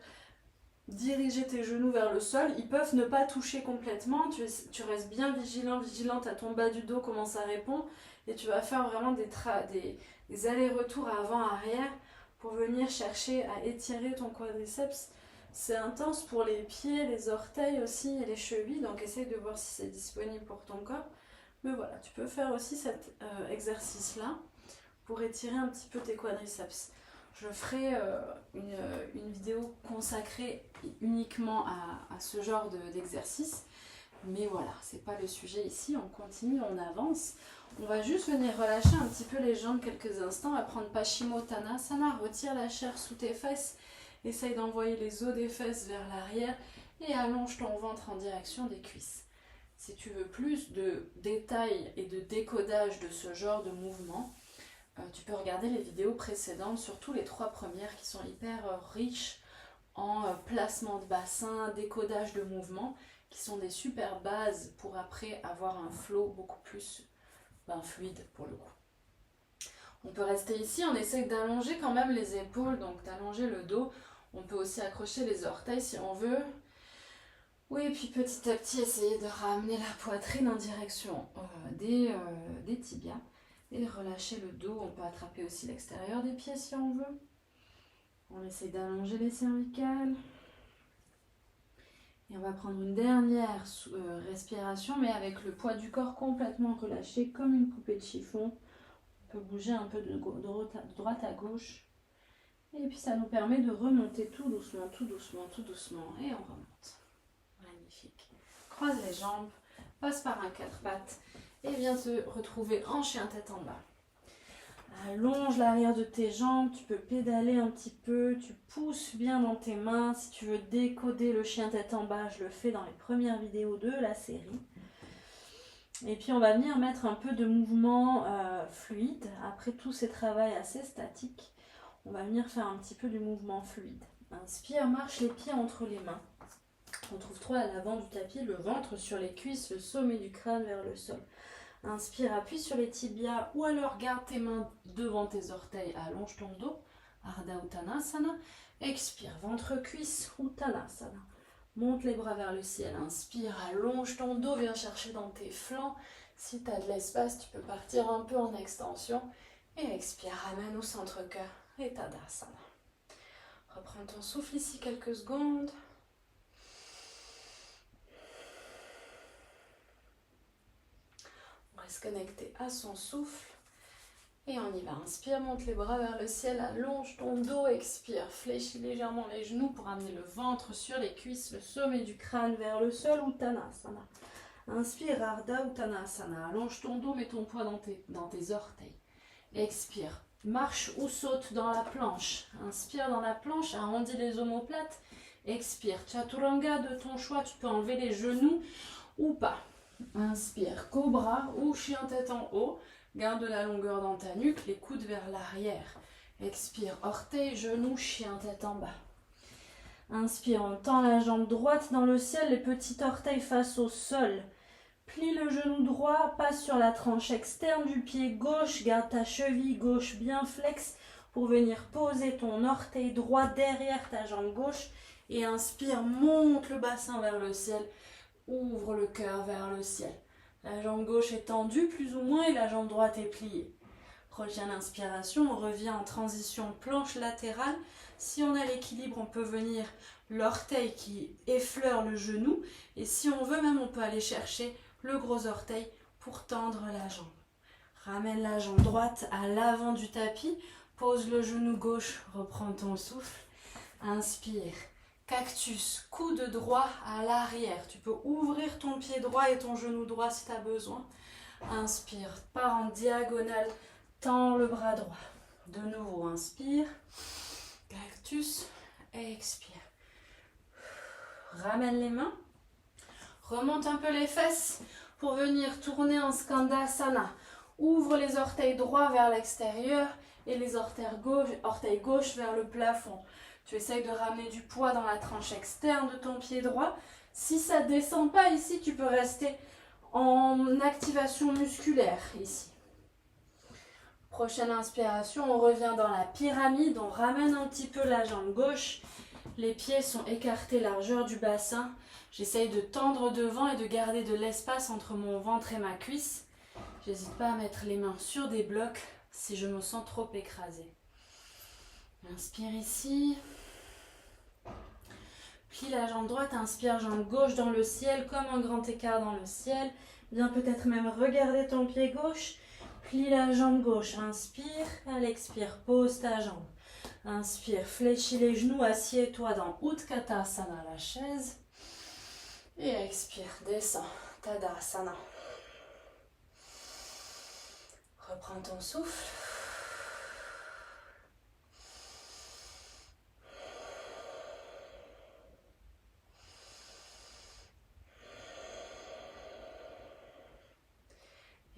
diriger tes genoux vers le sol. Ils peuvent ne pas toucher complètement, tu restes bien vigilante à ton bas du dos, comment ça répond. Et tu vas faire vraiment des allers-retours avant-arrière pour venir chercher à étirer ton quadriceps. C'est intense pour les pieds, les orteils aussi et les chevilles, donc essaye de voir si c'est disponible pour ton corps. Mais voilà, tu peux faire aussi cet exercice-là pour étirer un petit peu tes quadriceps. Je ferai une vidéo consacrée uniquement à ce genre d'exercice. Mais voilà, c'est pas le sujet ici, on continue, on avance. On va juste venir relâcher un petit peu les jambes quelques instants, à prendre Paschimottanasana, retire la chair sous tes fesses, essaye d'envoyer les os des fesses vers l'arrière et allonge ton ventre en direction des cuisses. Si tu veux plus de détails et de décodage de ce genre de mouvement, tu peux regarder les vidéos précédentes, surtout les 3 premières qui sont hyper riches en placement de bassin, décodage de mouvement, qui sont des super bases pour après avoir un flow beaucoup plus fluide pour le coup. On peut rester ici, on essaye d'allonger quand même les épaules, donc d'allonger le dos. On peut aussi accrocher les orteils si on veut. Oui, et puis petit à petit, essayer de ramener la poitrine en direction des tibias et relâcher le dos. On peut attraper aussi l'extérieur des pieds si on veut. On essaie d'allonger les cervicales. Et on va prendre une dernière respiration, mais avec le poids du corps complètement relâché, comme une poupée de chiffon. On peut bouger un peu de droite à gauche. Et puis ça nous permet de remonter tout doucement, tout doucement, tout doucement. Et on remonte. Magnifique. Croise les jambes, passe par un 4 pattes et viens te retrouver en chien tête en bas. Allonge l'arrière de tes jambes, tu peux pédaler un petit peu, tu pousses bien dans tes mains. Si tu veux décoder le chien tête en bas, je le fais dans les premières vidéos de la série. Et puis on va venir mettre un peu de mouvement fluide. Après tous ces travaux assez statiques, on va venir faire un petit peu du mouvement fluide. Inspire, marche les pieds entre les mains. Retrouve-toi à l'avant du tapis, le ventre sur les cuisses, le sommet du crâne vers le sol. Inspire, appuie sur les tibias ou alors garde tes mains devant tes orteils, allonge ton dos, Ardha Uttanasana. Expire, ventre-cuisse, Uttanasana. Monte les bras vers le ciel, inspire, allonge ton dos, viens chercher dans tes flancs. Si tu as de l'espace, tu peux partir un peu en extension. Et expire, ramène au centre-cœur et Tadasana. Reprends ton souffle ici quelques secondes. On reste connecté à son souffle. Et on y va. Inspire, monte les bras vers le ciel, allonge ton dos, expire, fléchis légèrement les genoux pour amener le ventre sur les cuisses, le sommet du crâne vers le sol, Uttanasana. Inspire, Ardha Uttanasana, allonge ton dos, mets ton poids dans tes orteils. Expire, marche ou saute dans la planche. Inspire dans la planche, arrondis les omoplates. Expire, Chaturanga de ton choix, tu peux enlever les genoux ou pas. Inspire, Cobra ou chien tête en haut. Garde la longueur dans ta nuque, les coudes vers l'arrière. Expire, orteil, genou, chien tête en bas. Inspire, on tend la jambe droite dans le ciel, les petits orteils face au sol. Plie le genou droit, passe sur la tranche externe du pied gauche, garde ta cheville gauche bien flex pour venir poser ton orteil droit derrière ta jambe gauche. Et inspire, monte le bassin vers le ciel, ouvre le cœur vers le ciel. La jambe gauche est tendue plus ou moins et la jambe droite est pliée. Prochaine inspiration, on revient en transition planche latérale. Si on a l'équilibre, on peut venir l'orteil qui effleure le genou. Et si on veut même, on peut aller chercher le gros orteil pour tendre la jambe. Ramène la jambe droite à l'avant du tapis. Pose le genou gauche, reprends ton souffle. Inspire. Cactus, coude droit à l'arrière. Tu peux ouvrir ton pied droit et ton genou droit si tu as besoin. Inspire, pars en diagonale, tends le bras droit. De nouveau, inspire. Cactus, expire. Ramène les mains. Remonte un peu les fesses pour venir tourner en Skandasana. Ouvre les orteils droits vers l'extérieur et les orteils gauche vers le plafond. Tu essayes de ramener du poids dans la tranche externe de ton pied droit. Si ça ne descend pas ici, tu peux rester en activation musculaire ici. Prochaine inspiration, on revient dans la pyramide, on ramène un petit peu la jambe gauche. Les pieds sont écartés largeur du bassin. J'essaye de tendre devant et de garder de l'espace entre mon ventre et ma cuisse. J'hésite pas à mettre les mains sur des blocs si je me sens trop écrasée. Inspire ici. Plie la jambe droite, inspire jambe gauche dans le ciel, comme un grand écart dans le ciel. Viens peut-être même regarder ton pied gauche. Plie la jambe gauche, inspire, à l'expire, pose ta jambe. Inspire, fléchis les genoux, assieds-toi dans Utkatasana, la chaise. Et expire, descends, Tadasana. Reprends ton souffle.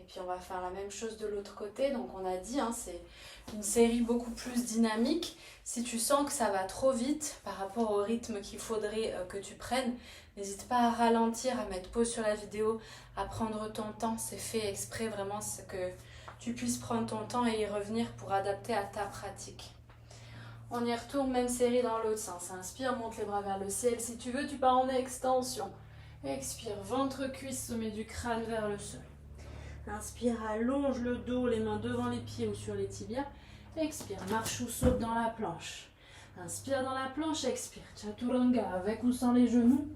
Et puis on va faire la même chose de l'autre côté. Donc on a dit, c'est une série beaucoup plus dynamique. Si tu sens que ça va trop vite par rapport au rythme qu'il faudrait que tu prennes, n'hésite pas à ralentir, à mettre pause sur la vidéo, à prendre ton temps. C'est fait exprès vraiment, c'est que tu puisses prendre ton temps et y revenir pour adapter à ta pratique. On y retourne, même série dans l'autre sens. Inspire, monte les bras vers le ciel. Si tu veux, tu pars en extension. Expire, ventre, cuisse, sommet du crâne vers le sol. Inspire, allonge le dos, les mains devant les pieds ou sur les tibias. Expire, marche ou saute dans la planche. Inspire dans la planche, expire. Chaturanga, avec ou sans les genoux.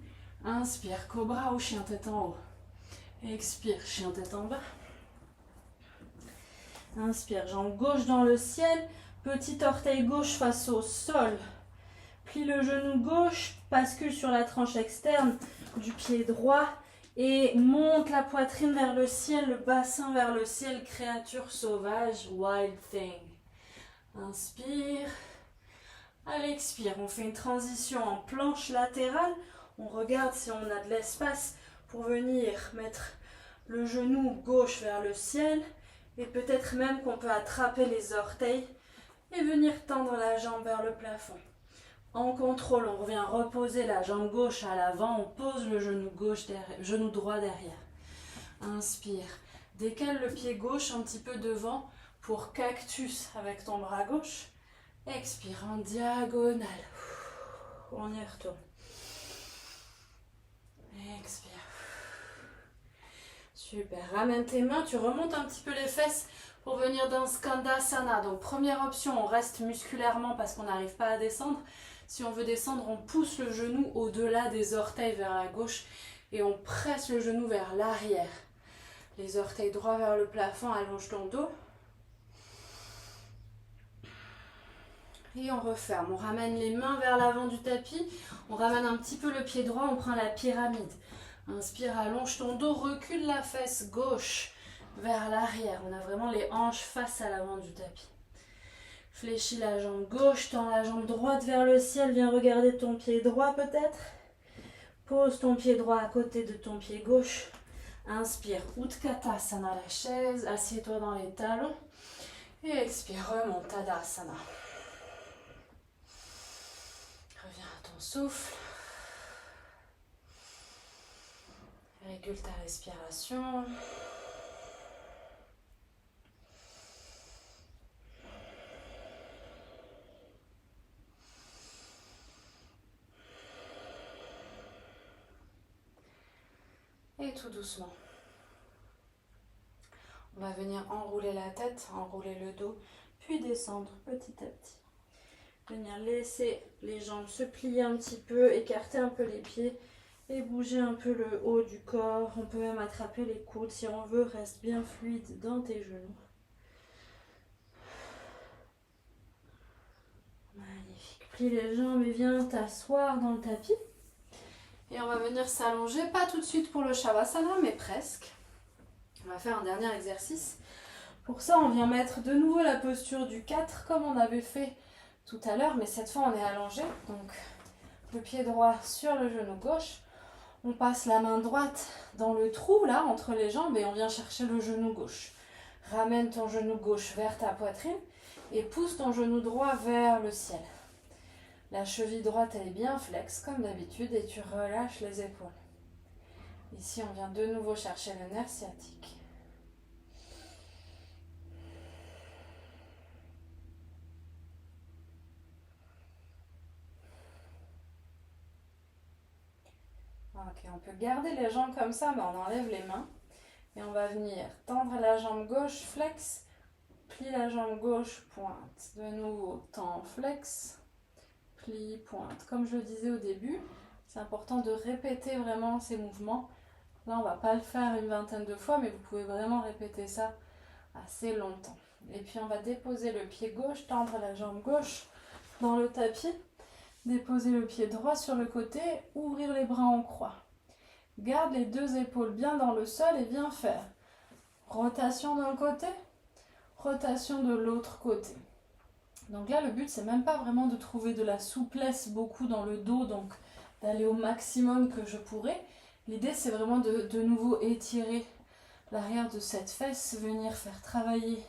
Inspire, cobra ou chien tête en haut. Expire, chien tête en bas. Inspire, jambe gauche dans le ciel. Petit orteil gauche face au sol. Plie le genou gauche, bascule sur la tranche externe du pied droit. Et monte la poitrine vers le ciel, le bassin vers le ciel, créature sauvage, wild thing. Inspire. À l'expire, on fait une transition en planche latérale. On regarde si on a de l'espace pour venir mettre le genou gauche vers le ciel. Et peut-être même qu'on peut attraper les orteils et venir tendre la jambe vers le plafond. En contrôle, on revient reposer la jambe gauche à l'avant, on pose le genou gauche derrière, genou droit derrière. Inspire, décale le pied gauche un petit peu devant pour cactus avec ton bras gauche. Expire en diagonale. On y retourne. Expire. Super, ramène tes mains, tu remontes un petit peu les fesses pour venir dans Skandasana. Donc première option, on reste musculairement parce qu'on n'arrive pas à descendre. Si on veut descendre, on pousse le genou au-delà des orteils vers la gauche et on presse le genou vers l'arrière. Les orteils droits vers le plafond, allonge ton dos. Et on referme, on ramène les mains vers l'avant du tapis, on ramène un petit peu le pied droit, on prend la pyramide. Inspire, allonge ton dos, recule la fesse gauche vers l'arrière. On a vraiment les hanches face à l'avant du tapis. Fléchis la jambe gauche, tends la jambe droite vers le ciel, viens regarder ton pied droit peut-être. Pose ton pied droit à côté de ton pied gauche. Inspire, Utkatasana, la chaise, assieds-toi dans les talons. Et expire, remonte, Tadasana. Reviens à ton souffle. Régule ta respiration. Et tout doucement, on va venir enrouler la tête, enrouler le dos, puis descendre petit à petit. Venir laisser les jambes se plier un petit peu, écarter un peu les pieds et bouger un peu le haut du corps. On peut même attraper les coudes si on veut, reste bien fluide dans tes genoux. Magnifique. Plie les jambes et viens t'asseoir dans le tapis. Et on va venir s'allonger, pas tout de suite pour le Shavasana, mais presque. On va faire un dernier exercice. Pour ça, on vient mettre de nouveau la posture du 4, comme on avait fait tout à l'heure, mais cette fois, on est allongé. Donc, le pied droit sur le genou gauche. On passe la main droite dans le trou, là, entre les jambes, et on vient chercher le genou gauche. Ramène ton genou gauche vers ta poitrine et pousse ton genou droit vers le ciel. La cheville droite, elle est bien flex comme d'habitude et tu relâches les épaules. Ici, on vient de nouveau chercher le nerf sciatique. Ok, on peut garder les jambes comme ça, mais on enlève les mains. Et on va venir tendre la jambe gauche, flex, plie la jambe gauche, pointe. De nouveau, tend, flex, plie, pointe. Comme je le disais au début, c'est important de répéter vraiment ces mouvements. Là, on ne va pas le faire une vingtaine de fois, mais vous pouvez vraiment répéter ça assez longtemps. Et puis, on va déposer le pied gauche, tendre la jambe gauche dans le tapis. Déposer le pied droit sur le côté, ouvrir les bras en croix. Garde les deux épaules bien dans le sol et viens faire rotation d'un côté, rotation de l'autre côté. Donc là, le but, c'est même pas vraiment de trouver de la souplesse beaucoup dans le dos, donc d'aller au maximum que je pourrais. L'idée, c'est vraiment de nouveau étirer l'arrière de cette fesse, venir faire travailler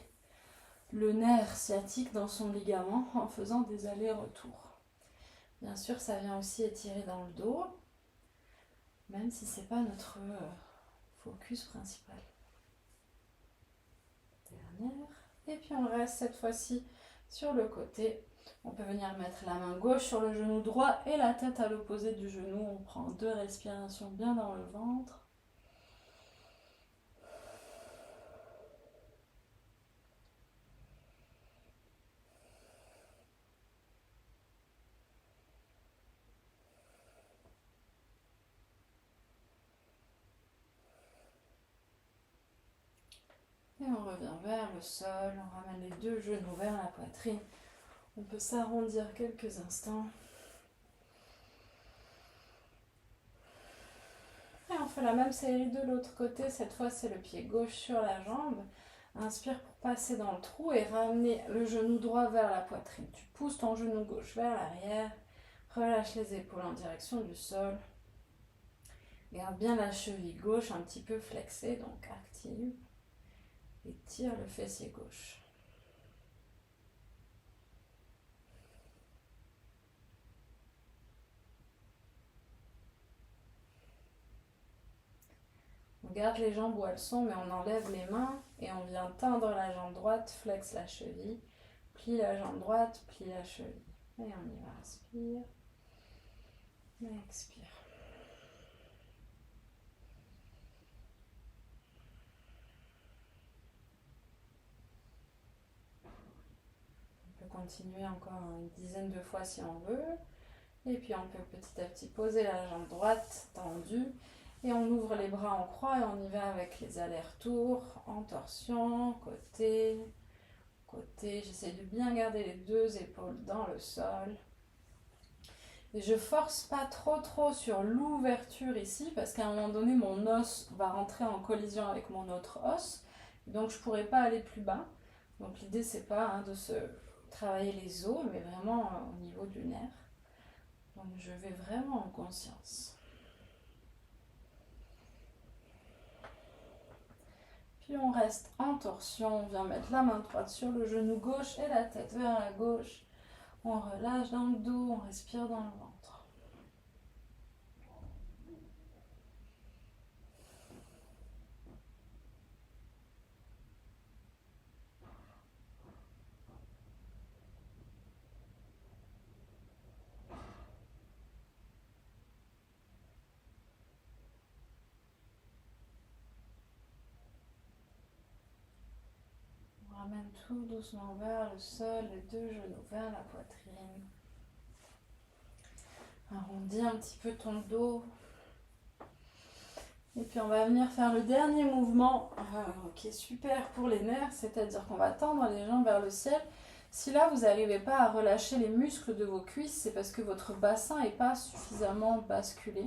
le nerf sciatique dans son ligament en faisant des allers-retours. Bien sûr, ça vient aussi étirer dans le dos, même si ce n'est pas notre focus principal. Dernière. Et puis on reste cette fois-ci sur le côté. On peut venir mettre la main gauche sur le genou droit et la tête à l'opposé du genou. On prend 2 respirations bien dans le ventre. Et on revient vers le sol, on ramène les 2 genoux vers la poitrine. On peut s'arrondir quelques instants. Et on fait la même série de l'autre côté. Cette fois, c'est le pied gauche sur la jambe. Inspire pour passer dans le trou et ramener le genou droit vers la poitrine. Tu pousses ton genou gauche vers l'arrière. Relâche les épaules en direction du sol. Garde bien la cheville gauche un petit peu flexée, donc active. Et tire le fessier gauche. On garde les jambes où elles sont, mais on enlève les mains et on vient tendre la jambe droite, flex la cheville, plie la jambe droite, plie la cheville. Et on y va, inspire, et expire. On peut continuer encore une dizaine de fois si on veut. Et puis on peut petit à petit poser la jambe droite tendue. Et on ouvre les bras en croix et on y va avec les allers-retours, en torsion, côté, côté. J'essaie de bien garder les 2 épaules dans le sol. Et je force pas trop sur l'ouverture ici parce qu'à un moment donné, mon os va rentrer en collision avec mon autre os. Donc je pourrais pas aller plus bas. Donc l'idée, c'est pas de se travailler les os, mais vraiment au niveau du nerf. Donc je vais vraiment en conscience. Puis on reste en torsion, on vient mettre la main droite sur le genou gauche et la tête vers la gauche. On relâche dans le dos, on respire dans le ventre. On ramène tout doucement vers le sol, les 2 genoux vers la poitrine. Arrondis un petit peu ton dos. Et puis on va venir faire le dernier mouvement qui est super pour les nerfs, c'est-à-dire qu'on va tendre les jambes vers le ciel. Si là vous n'arrivez pas à relâcher les muscles de vos cuisses, c'est parce que votre bassin n'est pas suffisamment basculé.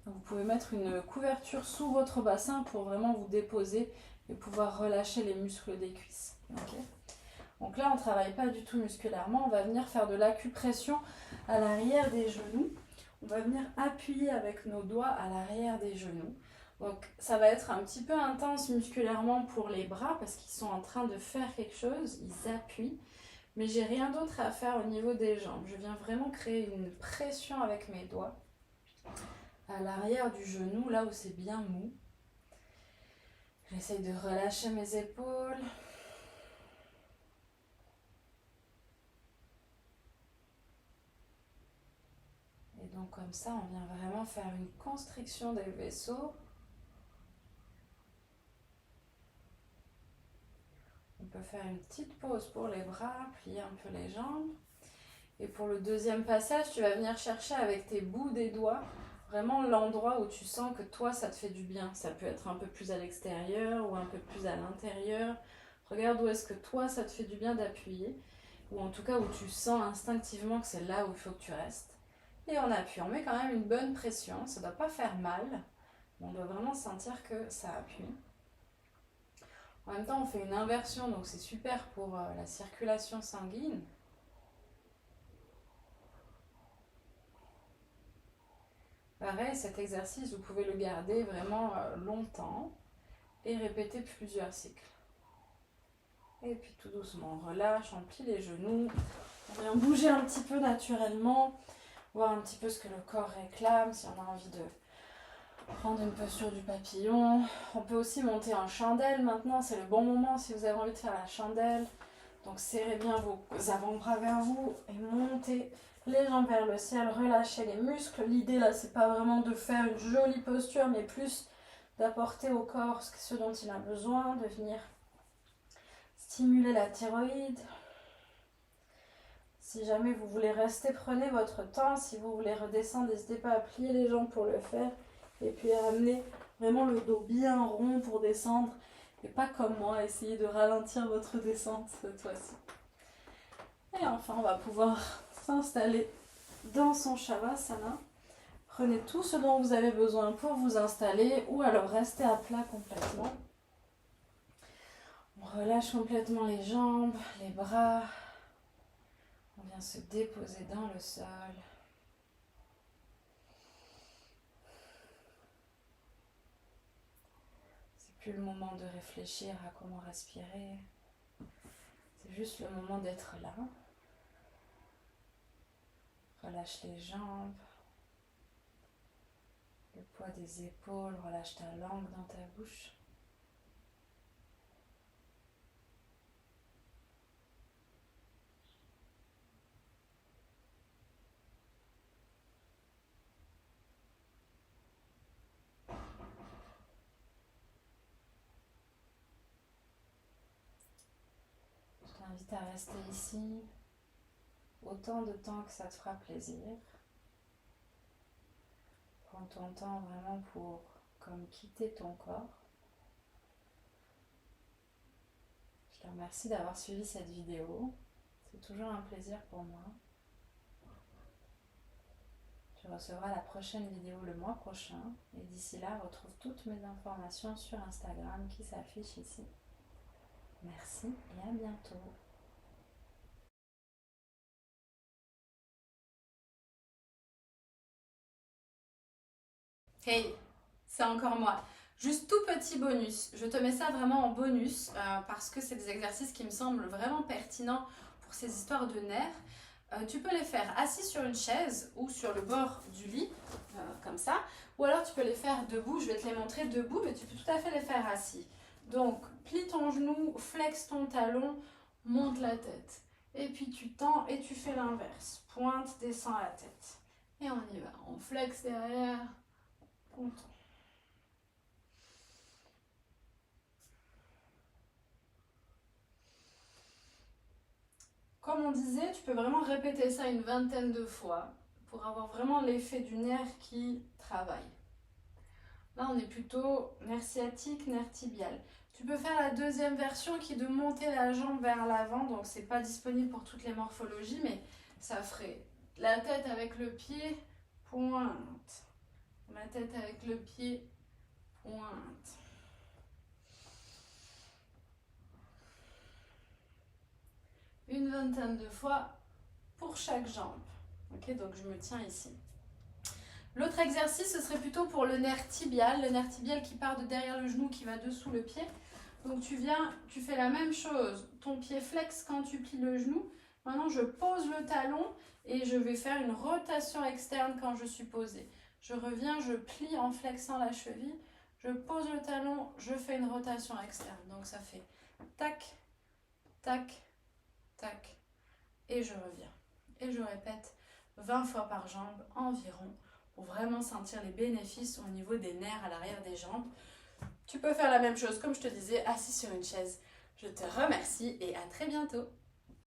Donc vous pouvez mettre une couverture sous votre bassin pour vraiment vous déposer et pouvoir relâcher les muscles des cuisses. Okay. Donc là on ne travaille pas du tout musculairement, on va venir faire de l'acupression à l'arrière des genoux. On va venir appuyer avec nos doigts à l'arrière des genoux. Donc ça va être un petit peu intense musculairement pour les bras parce qu'ils sont en train de faire quelque chose, ils appuient. Mais j'ai rien d'autre à faire au niveau des jambes. Je viens vraiment créer une pression avec mes doigts à l'arrière du genou, là où c'est bien mou. J'essaye de relâcher mes épaules. Et Donc comme ça, on vient vraiment faire une constriction des vaisseaux. On peut faire une petite pause pour les bras, plier un peu les jambes. Et pour le deuxième passage, tu vas venir chercher avec tes bouts des doigts vraiment l'endroit où tu sens que toi, ça te fait du bien. Ça peut être un peu plus à l'extérieur ou un peu plus à l'intérieur. Regarde où est-ce que toi, ça te fait du bien d'appuyer. Ou en tout cas où tu sens instinctivement que c'est là où il faut que tu restes. Et on appuie. On met quand même une bonne pression. Ça ne doit pas faire mal. On doit vraiment sentir que ça appuie. En même temps, on fait une inversion, donc c'est super pour la circulation sanguine. Pareil, cet exercice, vous pouvez le garder vraiment longtemps et répéter plusieurs cycles. Et puis tout doucement, on relâche, on plie les genoux, on vient bouger un petit peu naturellement, voir un petit peu ce que le corps réclame, si on a envie de prendre une posture du papillon. On peut aussi monter en chandelle maintenant, c'est le bon moment si vous avez envie de faire la chandelle. Donc serrez bien vos avant-bras vers vous et montez les jambes vers le ciel, relâchez les muscles. L'idée là, c'est pas vraiment de faire une jolie posture, mais plus d'apporter au corps ce dont il a besoin, de venir stimuler la thyroïde. Si jamais vous voulez rester, prenez votre temps. Si vous voulez redescendre, n'hésitez pas à plier les jambes pour le faire. Et puis ramener vraiment le dos bien rond pour descendre. Et pas comme moi, essayez de ralentir votre descente cette fois-ci. Et enfin, on va pouvoir s'installer dans son Shavasana. Prenez tout ce dont vous avez besoin pour vous installer ou alors restez à plat complètement. On relâche complètement les jambes, les bras. On vient se déposer dans le sol. C'est plus le moment de réfléchir à comment respirer. C'est juste le moment d'être là. Relâche les jambes. Le poids des épaules, relâche ta langue dans ta bouche. Je t'invite à rester ici autant de temps que ça te fera plaisir. Prends ton temps vraiment pour comme quitter ton corps. Je te remercie d'avoir suivi cette vidéo. C'est toujours un plaisir pour moi. Tu recevras la prochaine vidéo le mois prochain. Et d'ici là, retrouve toutes mes informations sur Instagram qui s'affichent ici. Merci et à bientôt. Hey, c'est encore moi. Juste tout petit bonus. Je te mets ça vraiment en bonus parce que c'est des exercices qui me semblent vraiment pertinents pour ces histoires de nerfs. Tu peux les faire assis sur une chaise ou sur le bord du lit, comme ça. Ou alors tu peux les faire debout. Je vais te les montrer debout, mais tu peux tout à fait les faire assis. Donc, plie ton genou, flexe ton talon, monte la tête. Et puis tu tends et tu fais l'inverse. Pointe, descend la tête. Et on y va. On flexe derrière. On tend. Comme on disait, tu peux vraiment répéter ça une vingtaine de fois pour avoir vraiment l'effet du nerf qui travaille. Là, on est plutôt nerf sciatique, nerf tibial. Tu peux faire la deuxième version qui est de monter la jambe vers l'avant. Donc, c'est pas disponible pour toutes les morphologies, mais ça ferait la tête avec le pied, pointe. La tête avec le pied, pointe. Une vingtaine de fois pour chaque jambe. Ok, donc je me tiens ici. L'autre exercice, ce serait plutôt pour le nerf tibial qui part de derrière le genou, qui va dessous le pied. Donc tu viens, tu fais la même chose. Ton pied flex quand tu plies le genou. Maintenant, je pose le talon et je vais faire une rotation externe quand je suis posée. Je reviens, je plie en flexant la cheville. Je pose le talon, je fais une rotation externe. Donc ça fait tac, tac, tac. Et je reviens. Et je répète 20 fois par jambe environ, pour vraiment sentir les bénéfices au niveau des nerfs à l'arrière des jambes. Tu peux faire la même chose, comme je te disais, assis sur une chaise. Je te remercie et à très bientôt.